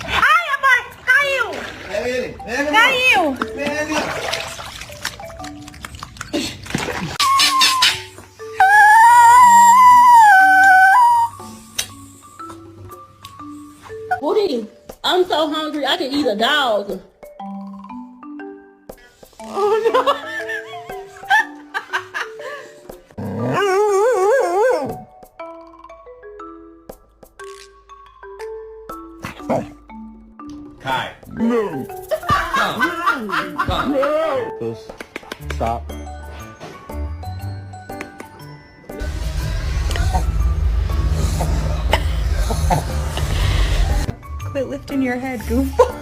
Ai, rapaz, caiu! Pega ele, pega, Caiu! pega! Woody, I'm so hungry I can eat a dog. Oh no! Kai. No. Come. Just stop. Quit lifting your head, goofball.